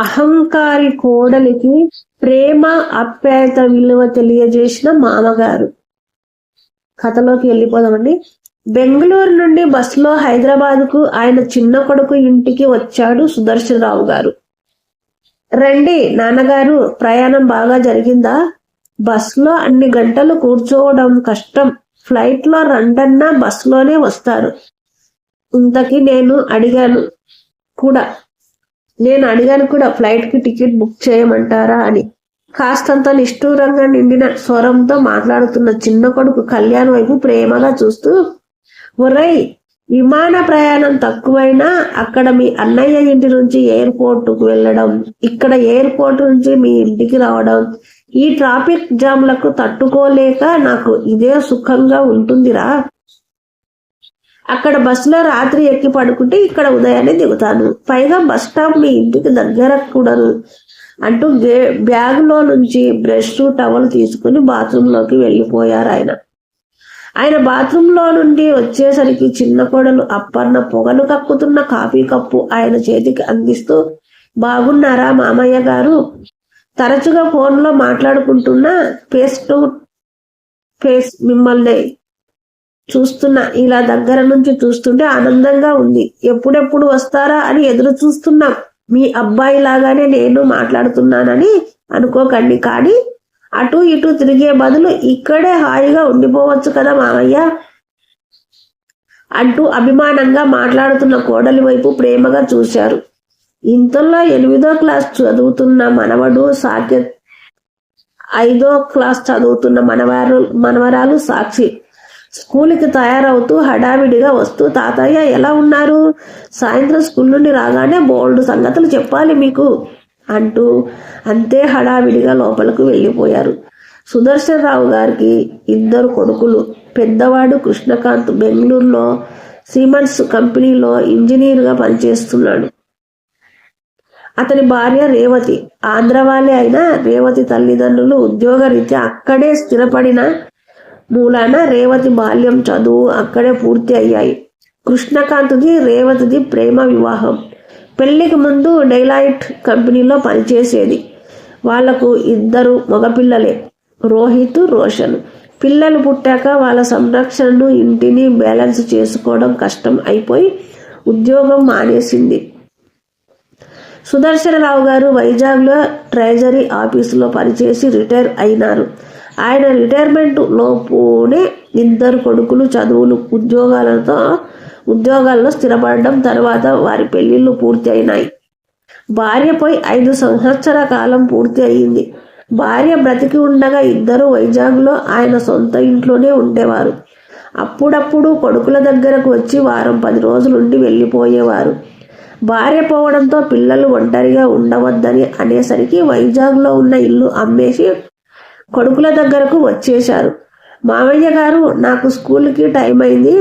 అహంకారి కోడలికి ప్రేమ ఆప్యాయత విలువ తెలియజేసిన మామగారు. కథలోకి వెళ్ళిపోదామండి. బెంగళూరు నుండి బస్సులో హైదరాబాద్కు ఆయన చిన్న కొడుకు ఇంటికి వచ్చాడు సుదర్శనరావు గారు. రండి నాన్నగారు, ప్రయాణం బాగా జరిగిందా? బస్సులో అన్ని గంటలు కూర్చోవడం కష్టం. ఫ్లైట్లో రండన్నా బస్సులోనే వస్తారు. ఇంతకీ నేను అడిగాను కూడా ఫ్లైట్కి టికెట్ బుక్ చేయమంటారా అని. కాస్తంత నిష్ఠూరంగా నిండిన స్వరంతో మాట్లాడుతున్న చిన్న కొడుకు కళ్యాణ్ వైపు ప్రేమగా చూస్తూ, ఒరై, విమాన ప్రయాణం తక్కువైనా అక్కడ మీ అన్నయ్య ఇంటి నుంచి ఎయిర్పోర్టుకు వెళ్ళడం, ఇక్కడ ఎయిర్పోర్ట్ నుంచి మీ ఇంటికి రావడం, ఈ ట్రాఫిక్ జామ్లకు తట్టుకోలేక నాకు ఇదే సుఖంగా ఉంటుందిరా. అక్కడ బస్సులో రాత్రి ఎక్కి పడుకుంటే ఇక్కడ ఉదయాన్నే దిగుతాను. పైగా బస్ స్టాప్ మీ ఇంటికి దగ్గర కూడాను అంటూ బ్యాగులో నుంచి బ్రష్ టవల్ తీసుకుని బాత్రూంలోకి వెళ్ళిపోయారు ఆయన బాత్రూంలో నుండి వచ్చేసరికి చిన్న కోడలు అప్పన్న పొగలు కక్కుతున్న కాఫీ కప్పు ఆయన చేతికి అందిస్తూ, బాగున్నారా మామయ్య గారు? తరచుగా ఫోన్లో మాట్లాడుకుంటున్నా ఫేస్ టు ఫేస్ మిమ్మల్ని చూస్తున్నా. ఇలా దగ్గర నుంచి చూస్తుంటే ఆనందంగా ఉంది. ఎప్పుడెప్పుడు వస్తారా అని ఎదురు చూస్తున్నాం. మీ అబ్బాయి లాగానే నేను మాట్లాడుతున్నానని అనుకోకండి, కానీ అటు ఇటు తిరిగే బదులు ఇక్కడే హాయిగా ఉండిపోవచ్చు కదా మామయ్య అంటూ అభిమానంగా మాట్లాడుతున్న కోడలి వైపు ప్రేమగా చూశారు. ఇంతలో 8వ క్లాస్ చదువుతున్న మనవడు సాకేత్, 5వ క్లాస్ చదువుతున్న మనవరాలు సాక్షి స్కూల్కి తయారవుతూ హడావిడిగా వస్తూ, తాతయ్య ఎలా ఉన్నారు? సాయంత్రం స్కూల్ నుండి రాగానే బోల్డ్ సంగతులు చెప్పాలి మీకు అంటూ అంతే హడావిడిగా లోపలకు వెళ్ళిపోయారు. సుదర్శనరావు గారికి 2 కొడుకులు. పెద్దవాడు కృష్ణకాంత్ బెంగళూరులో సిమెంట్స్ కంపెనీలో ఇంజనీర్గా పనిచేస్తున్నాడు. అతని భార్య రేవతి. ఆంధ్ర వాళ్ళే అయినా రేవతి తల్లిదండ్రులు ఉద్యోగరీత్యా అక్కడే స్థిరపడిన మూలాన రేవతి బాల్యం, చదువు అక్కడే పూర్తి అయ్యాయి. కృష్ణకాంత్ది రేవతిది ప్రేమ వివాహం. పెళ్లికి ముందు డైలైట్ కంపెనీలో పనిచేసేది. వాళ్లకు 2 మగపిల్లలే, రోహిత్, రోషన్. పిల్లలు పుట్టాక వాళ్ళ సంరక్షణను, ఇంటిని బ్యాలెన్స్ చేసుకోవడం కష్టం అయిపోయి ఉద్యోగం మానేసింది. సుదర్శనరావు గారు వైజాగ్లో ట్రెజరీ ఆఫీసులో పనిచేసి రిటైర్ అయినారు. ఆయన రిటైర్మెంట్ లోపునే 2 కొడుకులు చదువులు, ఉద్యోగాల్లో స్థిరపడడం, తర్వాత వారి పెళ్లిళ్ళు పూర్తి అయినాయి. భార్యపై 5 సంవత్సరాల కాలం పూర్తి అయింది. భార్య బ్రతికి ఉండగా 2 వైజాగ్లో ఆయన సొంత ఇంట్లోనే ఉండేవారు. అప్పుడప్పుడు కొడుకుల దగ్గరకు వచ్చి వారం 10 రోజులుండి వెళ్ళిపోయేవారు. భార్య పోవడంతో పిల్లలు ఒంటరిగా ఉండవద్దని అనేసరికి వైజాగ్లో ఉన్న ఇల్లు అమ్మేసి కొడుకుల దగ్గరకు వచ్చేశారు. మామయ్య గారు, నాకు స్కూల్కి టైం అయింది,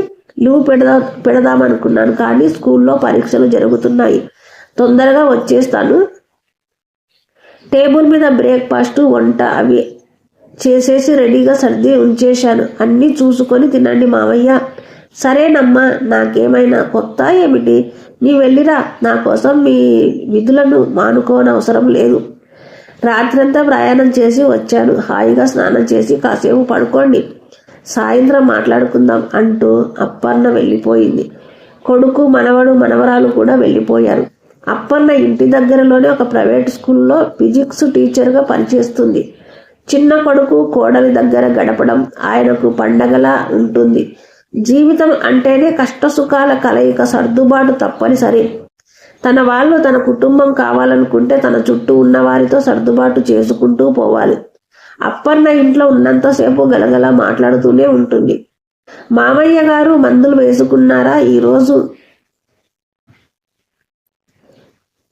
లీవ్ పెడదామనుకున్నాను, కానీ స్కూల్లో పరీక్షలు జరుగుతున్నాయి, తొందరగా వచ్చేస్తాను. టేబుల్ మీద బ్రేక్ఫాస్ట్, వంట అవి చేసేసి రెడీగా సర్ది ఉంచేశాను. అన్నీ చూసుకొని తినండి మామయ్య. సరేనమ్మా, నాకేమైనా కొత్త ఏమిటి? నీ వెళ్ళిరా, నా కోసం మీ విధులను మానుకోనవసరం లేదు. రాత్రంతా ప్రయాణం చేసి వచ్చాను, హాయిగా స్నానం చేసి కాసేపు పడుకోండి, సాయంత్రం మాట్లాడుకుందాం అంటూ అప్పన్న వెళ్ళిపోయింది. కొడుకు, మనవడు, మనవరాలు కూడా వెళ్ళిపోయారు. అప్పన్న ఇంటి దగ్గరలోనే ఒక ప్రైవేట్ స్కూల్లో ఫిజిక్స్ టీచర్గా పనిచేస్తుంది. చిన్న కొడుకు కోడలి దగ్గర గడపడం ఆయనకు పండగలా ఉంటుంది. జీవితం అంటేనే కష్టసుఖాల కలయిక, సర్దుబాటు తప్పనిసరి. తన వాళ్ళు, తన కుటుంబం కావాలనుకుంటే తన చుట్టూ ఉన్న వారితో సర్దుబాటు చేసుకుంటూ పోవాలి. అప్పన్న ఇంట్లో ఉన్నంతసేపు గలగల మాట్లాడుతూనే ఉంటుంది. మామయ్య గారు మందులు వేసుకున్నారా?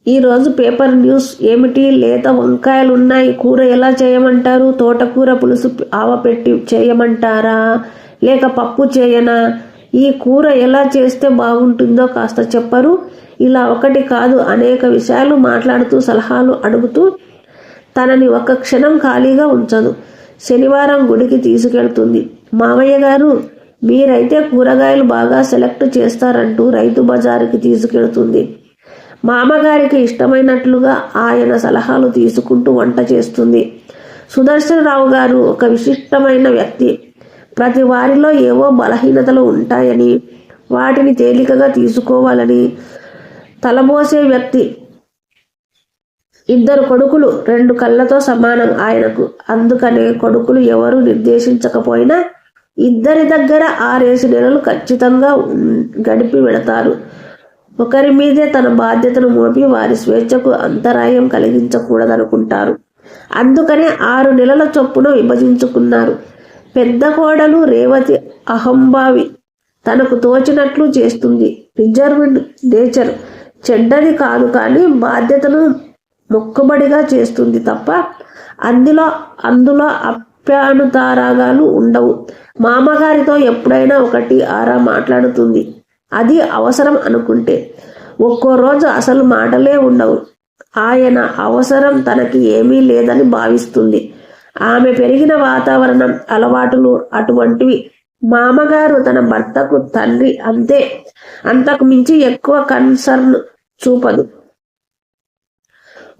ఈరోజు పేపర్ న్యూస్ ఏమిటి? లేత వంకాయలున్నాయి, కూర ఎలా చేయమంటారు? తోటకూర పులుసు ఆవపెట్టి చేయమంటారా, లేక పప్పు చేయనా? ఈ కూర ఎలా చేస్తే బాగుంటుందో కాస్త చెప్పరు? ఇలా ఒకటి కాదు అనేక విషయాలు మాట్లాడుతూ సలహాలు అడుగుతూ తనని ఒక్క క్షణం ఖాళీగా ఉంచదు. శనివారం గుడికి తీసుకెళ్తుంది. మామయ్య గారు, మీరైతే కూరగాయలు బాగా సెలెక్ట్ చేస్తారంటూ రైతు బజారుకి తీసుకెళ్తుంది. మామగారికి ఇష్టమైనట్లుగా ఆయన సలహాలు తీసుకుంటూ వంట చేస్తుంది. సుదర్శనరావు గారు ఒక విశిష్టమైన వ్యక్తి. ప్రతి వారిలో ఏవో బలహీనతలు ఉంటాయని, వాటిని తేలికగా తీసుకోవాలని తలబోసే వ్యక్తి. 2 కొడుకులు 2 కళ్ళతో సమానం ఆయనకు. అందుకనే కొడుకులు ఎవరు నిర్దేశించకపోయినా ఇద్దరి దగ్గర 6 నెలలు ఖచ్చితంగా గడిపి వెళతారు. ఒకరి మీదే తన బాధ్యతను మోపి వారి స్వేచ్ఛకు అంతరాయం కలిగించకూడదనుకుంటారు. అందుకనే 6 నెలల చొప్పున విభజించుకున్నారు. పెద్ద కోడలు రేవతి అహంభావి, తనకు తోచినట్లు చేస్తుంది. రిజర్వ్డ్ నేచర్, చెడ్డది కాదు కానీ బాధ్యతను మొక్కుబడిగా చేస్తుంది తప్ప అందులో అప్యానుతారాగాలు ఉండవు. మామగారితో ఎప్పుడైనా 1 మాట్లాడుతుంది, అది అవసరం అనుకుంటే. ఒక్కో రోజు అసలు మాటలే ఉండవు. ఆయన అవసరం తనకి ఏమీ లేదని భావిస్తుంది. ఆమె పెరిగిన వాతావరణం, అలవాటులు అటువంటివి. మామగారు తన భర్తకు తండ్రి అంతే, అంతకు మించి ఎక్కువ కన్సర్న్ చూపదు.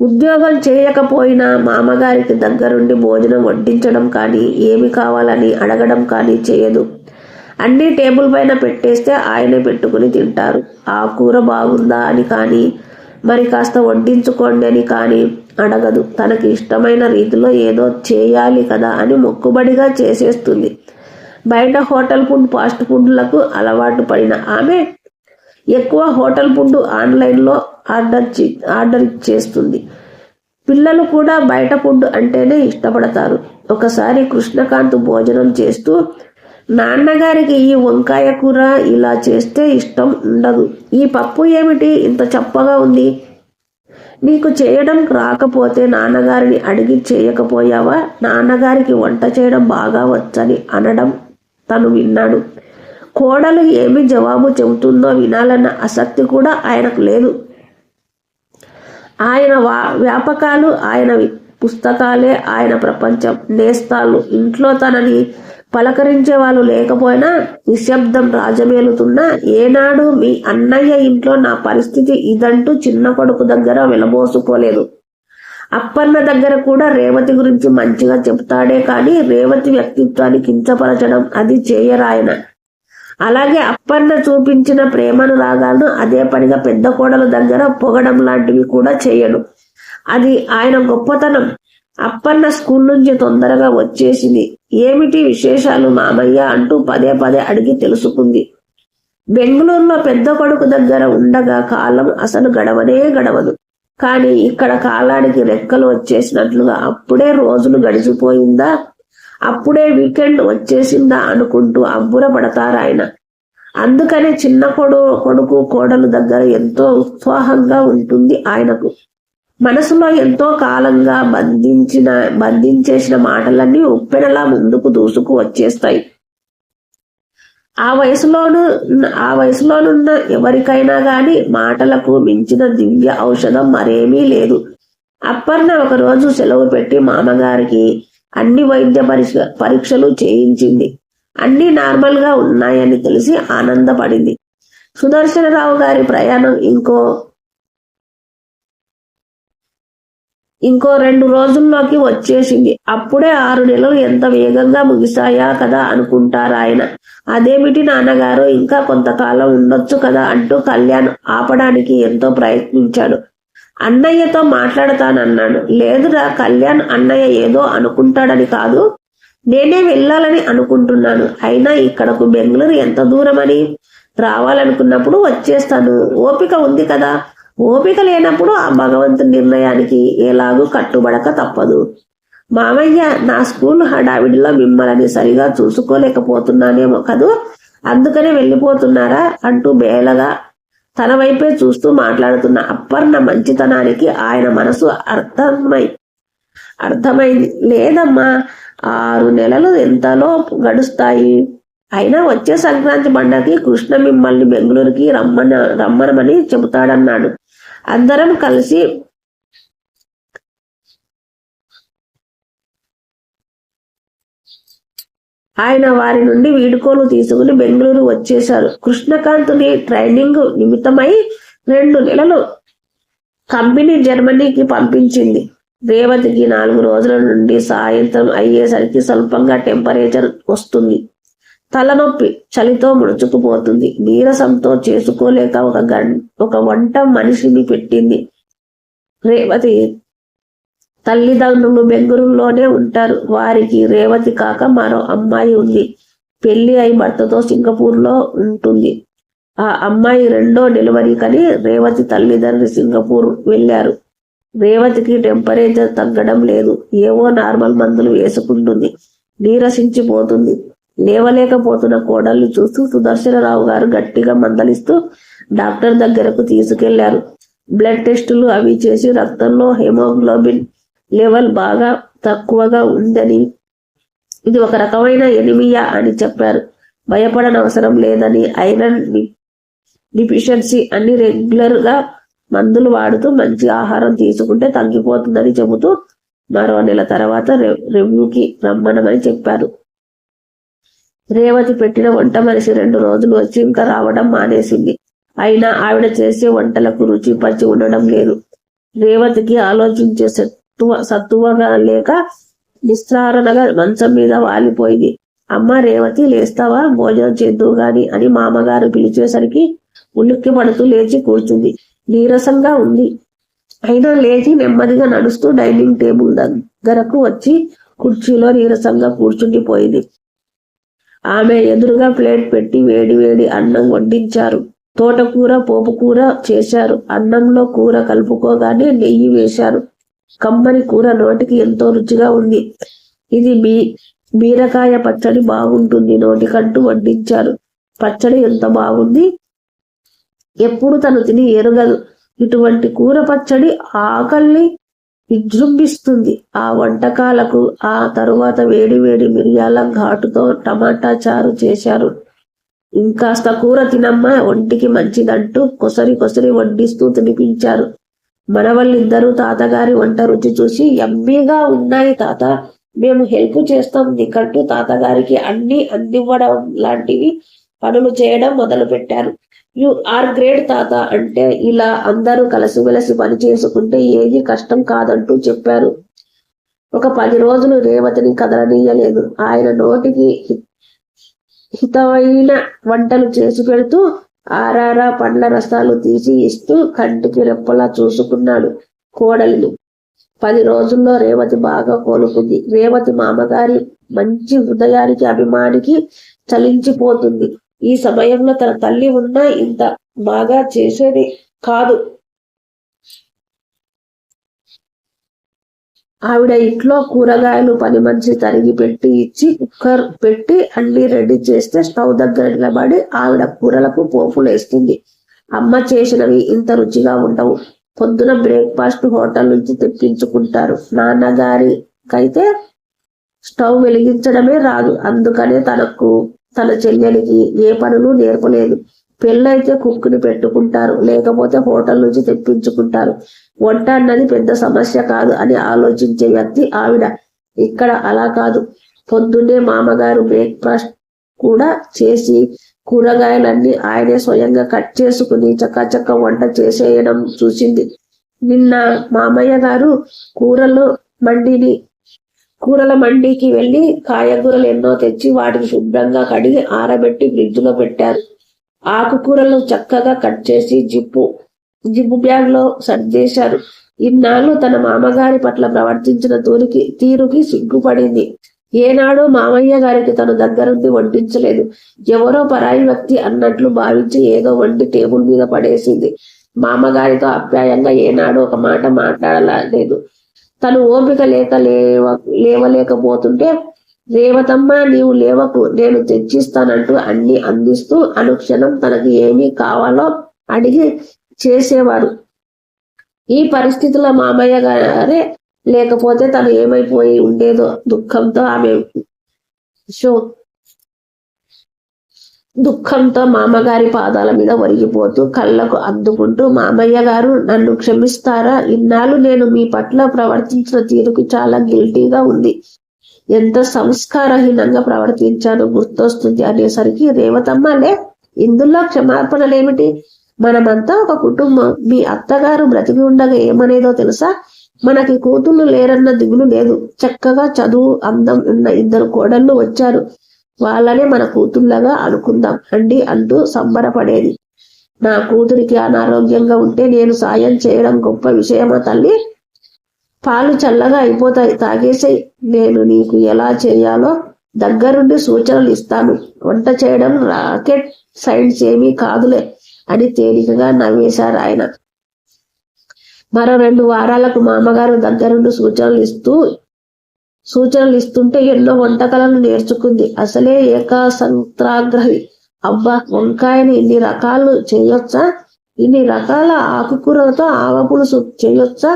ఉద్యోగం చేయకపోయినా మామగారికి దగ్గరుండి భోజనం వడ్డించడం కానీ, ఏమి కావాలని అడగడం కానీ చేయదు. అన్నీ టేబుల్ పైన పెట్టేస్తే ఆయనే పెట్టుకుని తింటారు. ఆ కూర బాగుందా అని కానీ, మరి కాస్త వడ్డించుకోండి అని కానీ అడగదు. తనకి ఇష్టమైన రీతిలో ఏదో చేయాలి కదా అని మొక్కుబడిగా చేసేస్తుంది. బయట హోటల్ ఫుడ్, ఫాస్ట్ ఫుడ్లకు అలవాటు పడిన ఆమె ఎక్కువ హోటల్ ఫుడ్ ఆన్లైన్లో ఆర్డర్ ఇచ్చేస్తుంది. పిల్లలు కూడా బయట ఫుడ్ అంటేనే ఇష్టపడతారు. ఒకసారి కృష్ణకాంత్ భోజనం చేస్తూ, నాన్నగారికి ఈ వంకాయ కూర ఇలా చేస్తే ఇష్టం ఉండదు. ఈ పప్పు ఏమిటి ఇంత చప్పగా ఉంది? నీకు చేయడం రాకపోతే నాన్నగారిని అడిగి చేయకపోయావా? నాన్నగారికి వంట చేయడం బాగా వచ్చని అనడం తను విన్నాడు. కోడలు ఏమి జవాబు చెబుతుందో వినాలన్న ఆసక్తి కూడా ఆయనకు లేదు. ఆయన వ్యాపకాలు, ఆయన పుస్తకాలే ఆయన ప్రపంచం. నేస్తాలు. ఇంట్లో తనని పలకరించే వాళ్ళు లేకపోయినా నిశ్శబ్దం రాజమేలుతున్నా, ఏనాడు మీ అన్నయ్య ఇంట్లో నా పరిస్థితి ఇదంటూ చిన్న కొడుకు దగ్గర వెలబోసుకోలేదు. అప్పన్న దగ్గర కూడా రేవతి గురించి మంచిగా చెప్తాడే కానీ రేవతి వ్యక్తిత్వాన్ని కించపరచడం అది చేయరాయన. అలాగే అప్పన్న చూపించిన ప్రేమనురాగాలను అదే పనిగా పెద్ద కోడల దగ్గర పొగడం లాంటివి కూడా చేయడు. అది ఆయన గొప్పతనం. అప్పన్న స్కూల్ నుంచి తొందరగా వచ్చేసింది. ఏమిటి విశేషాలు మామయ్య అంటూ పదే పదే అడిగి తెలుసుకుంది. బెంగళూరులో పెద్ద కొడుకు దగ్గర ఉండగా కాలం అసలు గడవదు. కానీ ఇక్కడ కాలానికి రెక్కలు వచ్చేసినట్లుగా అప్పుడే రోజులు గడిచిపోయిందా, అప్పుడే వీకెండ్ వచ్చేసిందా అనుకుంటూ అబ్బుర పడతారాయన. అందుకనే చిన్న కొడుకు కోడలు దగ్గర ఎంతో ఉత్సాహంగా ఉంటుంది ఆయనకు. మనసులో ఎంతో కాలంగా బంధించేసిన మాటలన్నీ ఉప్పెనలా ముందుకు దూసుకు వచ్చేస్తాయి. ఆ వయసులోనున్న ఎవరికైనా గాని మాటలకు మించిన దివ్య ఔషధం మరేమీ లేదు. అప్పర్ణ ఒకరోజు సెలవు పెట్టి మామగారికి అన్ని వైద్య పరీక్షలు చేయించింది. అన్ని నార్మల్ గా ఉన్నాయని తెలిసి ఆనందపడింది. సుదర్శనరావు గారి ప్రయాణం ఇంకో 2 రోజుల్లోకి వచ్చేసింది. అప్పుడే 6 నెలలు ఎంత వేగంగా ముగిశాయా కదా అనుకుంటారాయన. అదేమిటి నాన్నగారు, ఇంకా కొంతకాలం ఉండొచ్చు కదా అంటూ కళ్యాణ్ ఆపడానికి ఎంతో ప్రయత్నించాడు. అన్నయ్యతో మాట్లాడతానన్నాడు. లేదురా, కళ్యాణ్ అన్నయ్య ఏదో అనుకుంటాడని కాదు, నేనే వెళ్ళాలని అనుకుంటున్నాను. అయినా ఇక్కడకు బెంగళూరు ఎంత దూరమని? రావాలనుకున్నప్పుడు వచ్చేస్తాను. ఓపిక ఉంది కదా. ఓపిక లేనప్పుడు ఆ భగవంతుని నిర్ణయానికి ఎలాగూ కట్టుబడక తప్పదు. మామయ్య, నా స్కూల్ హడావిడిలో మిమ్మల్ని సరిగా చూసుకోలేకపోతున్నానేమో కదూ, అందుకనే వెళ్ళిపోతున్నారా అంటూ బేలగా తన వైపే చూస్తూ మాట్లాడుతున్న అప్పర్ణ మంచితనానికి ఆయన మనసు అర్థమైంది. లేదమ్మా, 6 నెలలు ఎంతలో గడుస్తాయి. అయినా వచ్చే సంక్రాంతి పండగకి కృష్ణ మిమ్మల్ని బెంగళూరుకి రమ్మనమని చెబుతాడన్నాడు. అందరం కలిసి ఆయన వారి నుండి వీడుకోలు తీసుకుని బెంగళూరు వచ్చేశారు. కృష్ణకాంత్ని ట్రైనింగ్ నిమిత్తమై 2 నెలలు కంపెనీ జర్మనీకి పంపించింది. రేవతికి 4 రోజుల నుండి సాయంత్రం అయ్యేసరికి స్వల్పంగా టెంపరేచర్ వస్తుంది. తలనొప్పి చలితో ముడుచుకుపోతుంది. నీరసంతో చేసుకోలేక ఒక వంట మనిషిని పెట్టింది. రేవతి తల్లిదండ్రులు బెంగళూరులోనే ఉంటారు. వారికి రేవతి కాక మరో అమ్మాయి ఉంది. పెళ్లి అయి భర్తతో సింగపూర్లో ఉంటుంది. ఆ అమ్మాయి 2వ డెలివరీకని రేవతి తల్లిదండ్రి సింగపూర్ వెళ్ళారు. రేవతికి టెంపరేచర్ తగ్గడం లేదు. ఏవో నార్మల్ మందులు వేసుకుంటుంది. నీరసించిపోతుంది. లేవలేకపోతున్న కోడల్ని చూస్తూ సుదర్శనరావు గారు గట్టిగా మందలిస్తూ డాక్టర్ దగ్గరకు తీసుకెళ్లారు. బ్లడ్ టెస్టులు అవి చేసి రక్తంలో హెమోగ్లోబిన్ లెవెల్ బాగా తక్కువగా ఉందని, ఇది ఒక రకమైన ఎనిమియా అని చెప్పారు. భయపడనవసరం లేదని, ఐరన్ డిఫిషియన్సీ అని రెగ్యులర్ గా మందులు వాడుతూ మంచి ఆహారం తీసుకుంటే తగ్గిపోతుందని చెబుతూ మరో నెల తర్వాత రివ్యూకి రమ్మనమని చెప్పారు. రేవతి పెట్టిన వంట మనిషి 2 రోజులు వచ్చి ఇంకా రావడం మానేసింది. అయినా ఆవిడ చేసే వంటలకు రుచి పచ్చి ఉండడం లేదు. రేవతికి ఆలోచించే సత్తువగా లేక నిస్సారణగా మంచం మీద వాలిపోయింది. అమ్మ రేవతి, లేస్తావా, భోజనం చేద్దువు గాని అని మామగారు పిలిచేసరికి ఉలిక్కి పడుతూ లేచి కూర్చుంది. నీరసంగా ఉంది. అయినా లేచి నెమ్మదిగా నడుస్తూ డైనింగ్ టేబుల్ దగ్గరకు వచ్చి కుర్చీలో నీరసంగా కూర్చుండిపోయింది. ఆమె ఎదురుగా ప్లేట్ పెట్టి వేడి వేడి అన్నం వడ్డించారు. తోటకూర పోపు కూర చేశారు. అన్నంలో కూర కలుపుకోగానే నెయ్యి వేశారు. కమ్మని కూర నోటికి ఎంతో రుచిగా ఉంది. ఇది బీరకాయ పచ్చడి బాగుంటుంది నోటికంటూ వడ్డించారు. పచ్చడి ఎంత బాగుంది. ఎప్పుడు తను తిని ఎరగదు. ఇటువంటి కూర పచ్చడి ఆకలిని విజృంభిస్తుంది. ఆ వంటకాలకు ఆ తరువాత వేడి వేడి మిరియాల ఘాటుతో టమాటా చారు చేశారు. ఇంకాస్త కూర తినమ్మా, ఒంటికి మంచిదంటూ కొసరి వడ్డిస్తూ తినిపించారు. మనవళ్ళిద్దరూ తాతగారి వంట రుచి చూసి యమ్మీగా ఉన్నాయి తాత, మేము హెల్ప్ చేస్తాం నీకంటూ తాతగారికి అన్ని అందివ్వడం లాంటివి పనులు చేయడం మొదలు పెట్టారు. యు ఆర్ గ్రేట్ తాత అంటే ఇలా అందరూ కలిసిమెలిసి పని చేసుకుంటే ఏది కష్టం కాదంటూ చెప్పారు. ఒక 10 రోజులు రేవతిని కదలనీయలేదు. ఆయన నోటికి హితమైన వంటలు చేసి పెడుతూ ఆరారా పండ్ల రసాలు తీసి ఇస్తూ కంటికి రెప్పలా చూసుకున్నాడు కోడలిని. 10 రోజుల్లో రేవతి బాగా కోలుకుంది. రేవతి మామగారి మంచి హృదయానికి అభిమానికి చలించిపోతుంది. ఈ సమయంలో తన తల్లి ఉన్నా ఇంత బాగా చేసేది కాదు. ఆవిడ ఇంట్లో కూరగాయలు పని మనిషి తరిగి పెట్టి ఇచ్చి కుక్కర్ పెట్టి అన్ని రెడీ చేస్తే స్టవ్ దగ్గర నిలబడి ఆవిడ కూరలకు పోపులేస్తుంది. అమ్మ చేసినవి ఇంత రుచిగా ఉండవు. పొద్దున బ్రేక్ఫాస్ట్ హోటల్ నుంచి తెప్పించుకుంటారు. నాన్నగారికైతే స్టవ్ వెలిగించడమే రాదు. అందుకనే తన చెల్లెలికి ఏ పనులు నేర్పలేదు. పెళ్ళైతే కుక్కుని పెట్టుకుంటారు, లేకపోతే హోటల్ నుంచి తెప్పించుకుంటారు. వంట అన్నది పెద్ద సమస్య కాదు అని ఆలోచించే వ్యక్తి ఆవిడ. ఇక్కడ అలా కాదు. పొద్దున్నే మామగారు బ్రేక్ఫాస్ట్ కూడా చేసి కూరగాయలన్నీ ఆయనే స్వయంగా కట్ చేసుకుని చక్కచక్క వంట చేసేయడం చూసింది. నిన్న మామయ్య గారు కూరల మండికి వెళ్లి కాయగూరలు ఎన్నో తెచ్చి వాటిని శుభ్రంగా కడిగి ఆరబెట్టి ఫ్రిడ్జ్ లో పెట్టారు. ఆకుకూరలు చక్కగా కట్ చేసి జిప్పు బ్యాగ్ లో సర్దేశారు. ఇన్నాళ్ళు తన మామగారి పట్ల ప్రవర్తించిన తీరుకి సిగ్గుపడింది. ఏనాడో మామయ్య గారికి తన దగ్గరుండి వడ్డించలేదు. ఎవరో పరాయి వ్యక్తి అన్నట్లు భావించి ఏదో వండి టేబుల్ మీద పడేసింది. మామగారితో ఆప్యాయంగా ఏనాడో ఒక మాట మాట్లాడలేదు. తను ఓపిక లేవలేకపోతుంటే రేవతమ్మ నీవు లేవకు, నేను తెచ్చిస్తానంటూ అన్ని అందిస్తూ అనుక్షణం తనకి ఏమీ కావాలో అడిగి చేసేవారు. ఈ పరిస్థితుల్లో మామయ్య గారే లేకపోతే తను ఏమైపోయి ఉండేదో దుఃఖంతో మామగారి పాదాల మీద ఒరిగిపోతూ కళ్ళకు అందుకుంటూ, మామయ్య గారు నన్ను క్షమిస్తారా? ఇన్నాళ్ళు నేను మీ పట్ల ప్రవర్తించిన తీరుకి చాలా గిల్టీగా ఉంది. ఎంత సంస్కారహీనంగా ప్రవర్తించాను గుర్తొస్తుంది అనేసరికి రేవతమ్మ లే, ఇందులో క్షమాపణలేమిటి? మనమంతా ఒక కుటుంబం. మీ అత్తగారు బ్రతికి ఉండగా ఏమనేదో తెలుసా? మనకి కూతుళ్ళు లేరన్న దిగులు లేదు. చక్కగా చదువు అందం ఉన్న 2 కోడళ్ళు వచ్చారు. వాళ్ళనే మన కూతుళ్ళగా అనుకుందాం అండి అంటూ సంబరపడేది. నా కూతురికి అనారోగ్యంగా ఉంటే నేను సాయం చేయడం గొప్ప విషయమా తల్లి? పాలు చల్లగా అయిపోతాయి, తాగేసేయ్. నేను నీకు ఎలా చేయాలో దగ్గరుండి సూచనలు ఇస్తాను. వంట చేయడం రాకెట్ సైన్స్ ఏమీ కాదులే అని తేలికగా నవ్వేశారు ఆయన. మరో 2 వారాలకు మామగారు దగ్గరుండి సూచనలు ఇస్తుంటే ఎన్నో వంటకాలను నేర్చుకుంది. అసలే ఏకాసంత్రాగ్రహి. అబ్బా, వంకాయని ఇన్ని రకాలు చేయొచ్చా? ఇన్ని రకాల ఆకుకూరలతో ఆవ పులుసు చేయొచ్చా?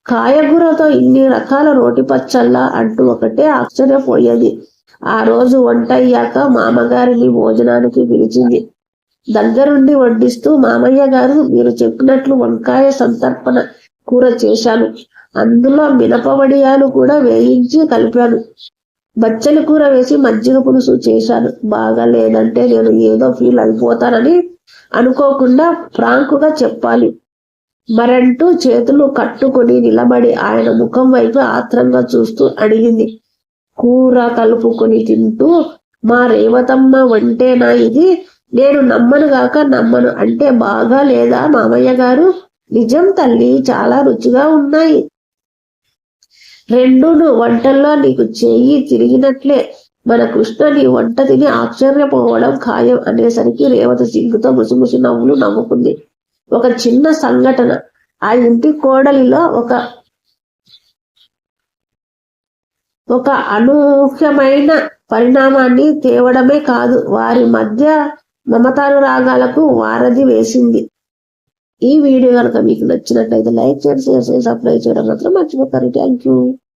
కాయగూరతో ఇన్ని రకాల రోటి పచ్చళ్ళ అంటూ ఒకటే ఆశ్చర్యపోయేది. ఆ రోజు వంట అయ్యాక మామగారిని భోజనానికి పిలిచింది. దగ్గరుండి వడ్డిస్తూ, మామయ్య గారు, మీరు చెప్పినట్లు వంకాయ సంతర్పణ కూర చేశాను. అందులో మినపవడియాలు కూడా వేయించి కలిపాను. బచ్చలి కూర వేసి మజ్జిగ పులుసు చేశాను. బాగా లేదంటే నేను ఏదో ఫీల్ అయిపోతానని అనుకోకుండా ఫ్రాంకుగా చెప్పాలి మరంటూ చేతులు కట్టుకొని నిలబడి ఆయన ముఖం వైపు ఆత్రంగా చూస్తూ అడిగింది. కూర కలుపుకొని తింటూ, మా రేవతమ్మ వంటేనా ఇది? నేను నమ్మనుగాక నమ్మను అంటే బాగా లేదా మామయ్య గారు? నిజం తల్లి, చాలా రుచిగా ఉన్నాయి. రెండును వంటల్లో నీకు చెయ్యి తిరిగినట్లే. మన కృష్ణ నీ వంట తిని ఆశ్చర్యపోవడం ఖాయం అనేసరికి రేవతి సిగ్గుతో ముసిముసి నవ్వులు నవ్వుకుంది. ఒక చిన్న సంఘటన ఆ ఇంటి కోడలిలో ఒక అనూహ్యమైన పరిణామాన్ని తేవడమే కాదు, వారి మధ్య మమతానురాగాలకు వారధి వేసింది. ఈ వీడియో కనుక మీకు నచ్చినట్లయితే లైక్ చేయండి, షేర్ చేయండి, సబ్స్క్రైబ్ చేయడం మాత్రం మర్చిపోతారు. Thank you.